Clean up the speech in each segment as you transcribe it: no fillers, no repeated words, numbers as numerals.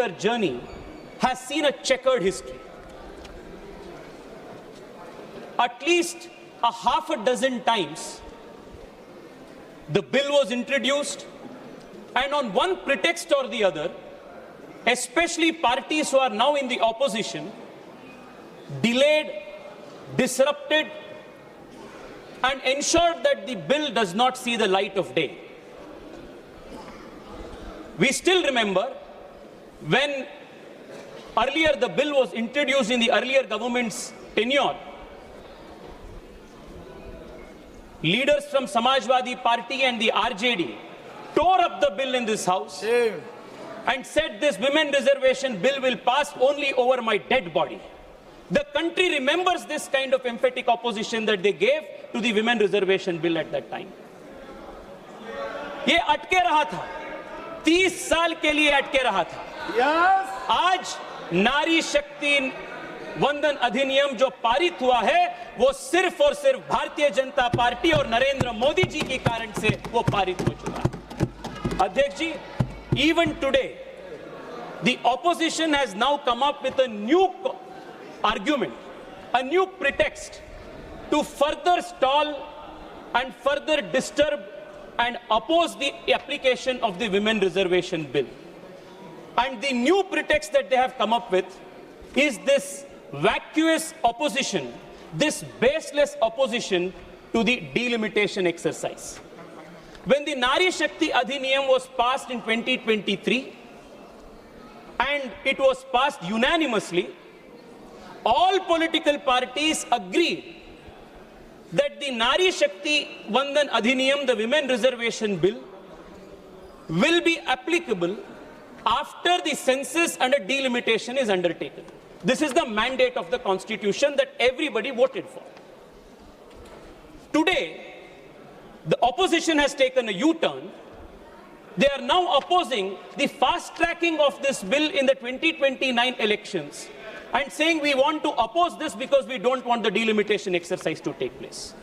60-year journey has seen a checkered history. At least a half a dozen times, the bill was introduced, and on one pretext or the other, especially parties who are now in the opposition, delayed, disrupted, and ensured that the bill does not see the light of day. We still remember when earlier the bill was introduced in the earlier government's tenure, leaders from Samajwadi Party and the RJD tore up the bill in this house and said this women reservation bill will pass only over my dead body. The country remembers this kind of emphatic opposition that they gave to the women reservation bill at that time. ये अटके रहा था, 30 साल के लिए अटके रहा था। आज नारी शक्ति वंदन अधिनियम जो पारित हुआ है, वो सिर्फ और सिर्फ भारतीय जनता पार्टी और नरेंद्र मोदी जी के कारण से वो पारित हो चुका है। अध्यक्ष जी, even today, the opposition has now come up with a new argument, a new pretext to further stall and further disturb and oppose the application of the women reservation bill. And the new pretext that they have come up with is this vacuous opposition, this baseless opposition to the delimitation exercise. When the Nari Shakti Adhiniyam was passed in 2023, and it was passed unanimously, all political parties agreed that the Nari Shakti Vandan Adhiniyam, the women reservation bill, will be applicable after the census and a delimitation is undertaken. This is the mandate of the Constitution that everybody voted for. Today, the opposition has taken a U-turn. They are now opposing the fast-tracking of this bill in the 2029 elections and saying we want to oppose this because we don't want the delimitation exercise to take place.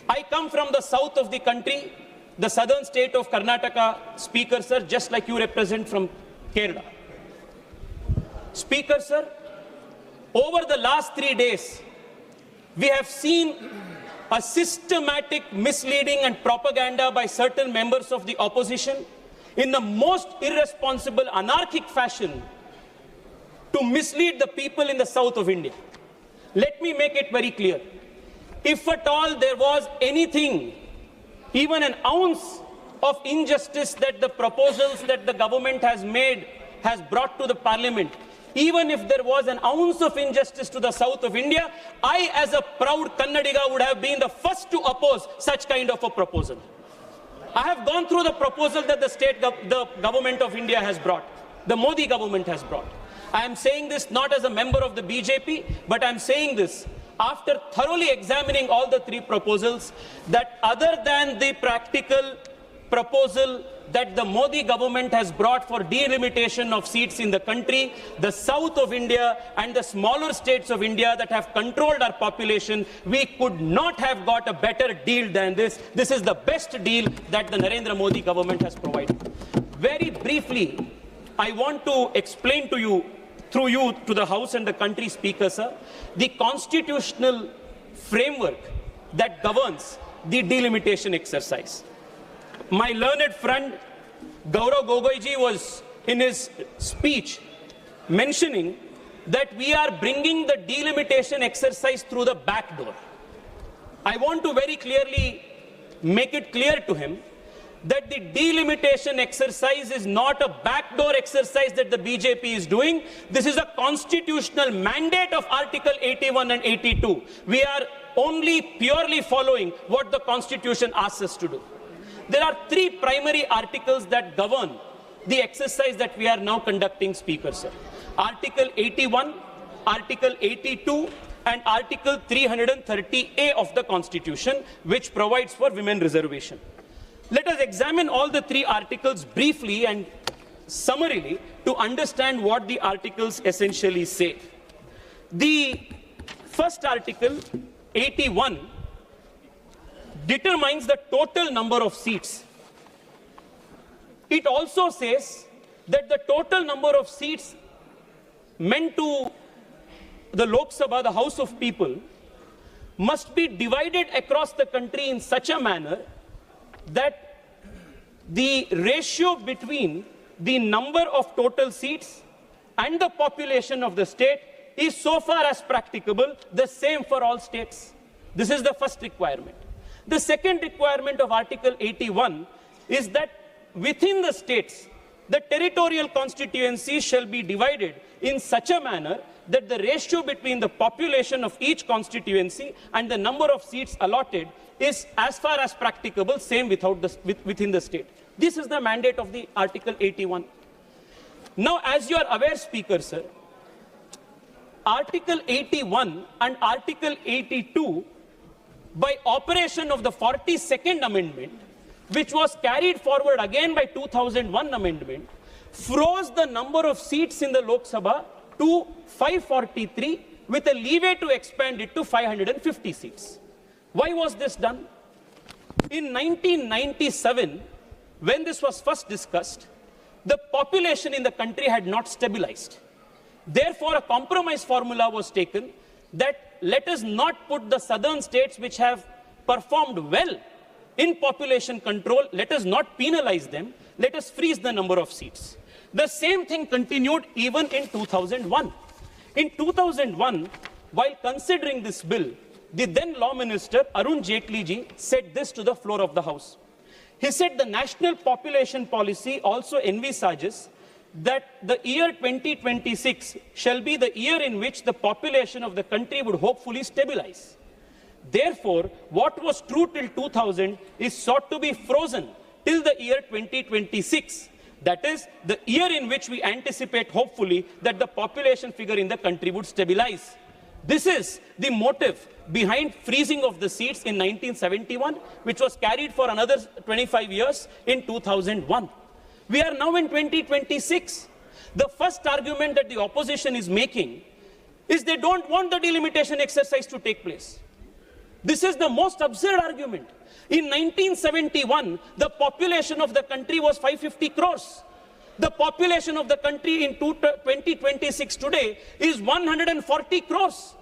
I come from the south of the country, the southern state of Karnataka. Speaker sir, just like you represent from Kerala. Speaker sir, over the last 3 days, we have seen a systematic misleading and propaganda by certain members of the opposition in the most irresponsible, anarchic fashion to mislead the people in the south of India. Let me make it very clear. If at all there was anything, even an ounce of injustice that the proposals that the government has brought to the parliament, even if there was an ounce of injustice to the south of India, I as a proud Kannadiga would have been the first to oppose such kind of a proposal. I have gone through the proposal that the government of India has brought, the Modi government has brought. I am saying this not as a member of the BJP, but I am saying this after thoroughly examining all the 3 proposals, that other than the practical proposal that the Modi government has brought for delimitation of seats in the country, the south of India and the smaller states of India that have controlled our population, we could not have got a better deal than this. This is the best deal that the Narendra Modi government has provided. Very briefly, I want to explain to you, through you to the House and the country, Speaker sir, the constitutional framework that governs the delimitation exercise. My learned friend Gaurav Gogoiji was in his speech mentioning that we are bringing the delimitation exercise through the back door. I want to very clearly make it clear to him that the delimitation exercise is not a backdoor exercise that the BJP is doing. This is a constitutional mandate of Article 81 and 82. We are only purely following what the Constitution asks us to do. There are 3 primary articles that govern the exercise that we are now conducting, Speaker sir. Article 81, Article 82, and Article 330A of the Constitution, which provides for women reservation. Let us examine all the 3 articles briefly and summarily to understand what the articles essentially say. The first article, 81, determines the total number of seats. It also says that the total number of seats meant to the Lok Sabha, the House of People, must be divided across the country in such a manner that the ratio between the number of total seats and the population of the state is, so far as practicable, the same for all states. This is the first requirement. The second requirement of Article 81 is that within the states, the territorial constituencies shall be divided in such a manner that the ratio between the population of each constituency and the number of seats allotted is, as far as practicable, same within the state. This is the mandate of the Article 81. Now, as you are aware, Speaker, sir, Article 81 and Article 82, by operation of the 42nd Amendment, which was carried forward again by 2001 Amendment, froze the number of seats in the Lok Sabha to 543 with a leeway to expand it to 550 seats. Why was this done? In 1997, when this was first discussed, the population in the country had not stabilized. Therefore, a compromise formula was taken that let us not put the southern states which have performed well in population control, let us not penalize them, let us freeze the number of seats. The same thing continued even in 2001. In 2001, while considering this bill, the then Law Minister Arun Jaitley ji said this to the floor of the House. He said the national population policy also envisages that the year 2026 shall be the year in which the population of the country would hopefully stabilize. Therefore, what was true till 2000 is sought to be frozen till the year 2026. That is, the year in which we anticipate, hopefully, that the population figure in the country would stabilize. This is the motive behind freezing of the seats in 1971, which was carried for another 25 years in 2001. We are now in 2026. The first argument that the opposition is making is they don't want the delimitation exercise to take place. This is the most absurd argument. In 1971, the population of the country was 550 crores. The population of the country in 2026 today is 140 crores.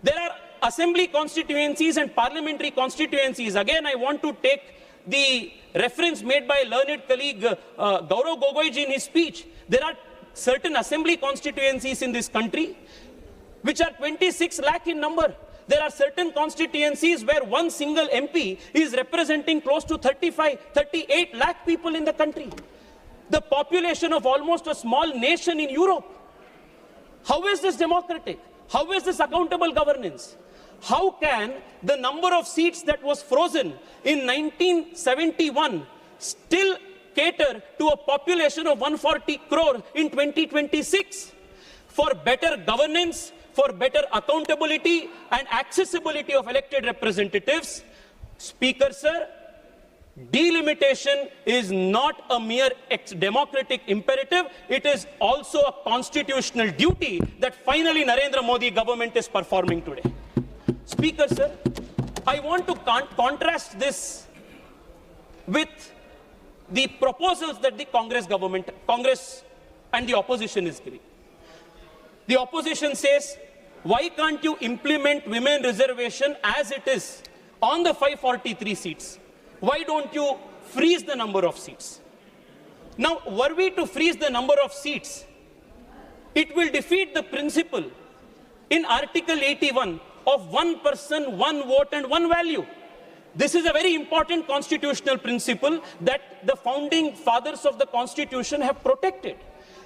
There are assembly constituencies and parliamentary constituencies. Again, I want to take the reference made by learned colleague Gaurav Gogoi ji in his speech. There are certain assembly constituencies in this country which are 26 lakh in number. There are certain constituencies where one single MP is representing close to 38 lakh people in the country. The population of almost a small nation in Europe. How is this democratic? How is this accountable governance? How can the number of seats that was frozen in 1971 still cater to a population of 140 crore in 2026? For better governance, for better accountability and accessibility of elected representatives, Speaker, sir, delimitation is not a mere democratic imperative, it is also a constitutional duty that finally Narendra Modi government is performing today. Speaker, sir, I want to contrast this with the proposals that the Congress and the opposition is giving. The opposition says, why can't you implement women reservation as it is on the 543 seats? Why don't you freeze the number of seats? Now, were we to freeze the number of seats, it will defeat the principle in Article 81 of one person, one vote and one value. This is a very important constitutional principle that the founding fathers of the Constitution have protected.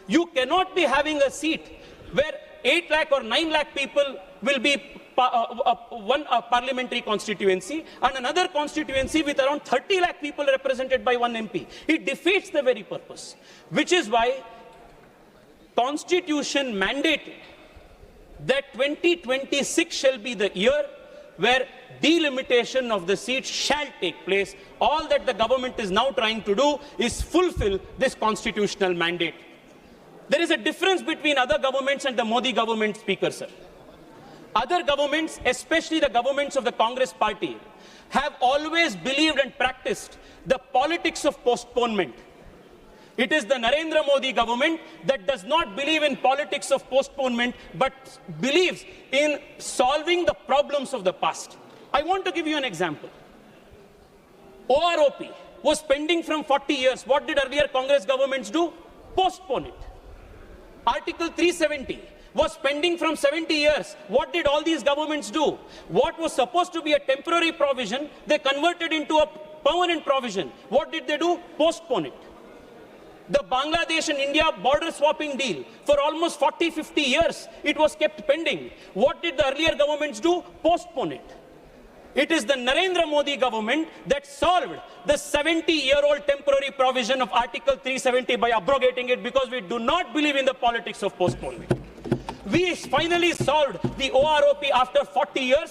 You cannot be having a seat where 8 lakh or 9 lakh people will be one parliamentary constituency and another constituency with around 30 lakh people represented by one MP. It defeats the very purpose, which is why Constitution mandated that 2026 shall be the year where delimitation of the seats shall take place. All that the government is now trying to do is fulfill this constitutional mandate. There is a difference between other governments and the Modi government, Speaker, sir. Other governments, especially the governments of the Congress party, have always believed and practiced the politics of postponement. It is the Narendra Modi government that does not believe in politics of postponement, but believes in solving the problems of the past. I want to give you an example. OROP was pending from 40 years. What did earlier Congress governments do? Postpone it. Article 370 was pending from 70 years. What did all these governments do? What was supposed to be a temporary provision, they converted into a permanent provision. What did they do? Postpone it. The Bangladesh and India border swapping deal, for almost 40-50 years, it was kept pending. What did the earlier governments do? Postpone it. It is the Narendra Modi government that solved the 70-year-old temporary provision of Article 370 by abrogating it, because we do not believe in the politics of postponement. We finally solved the OROP after 40 years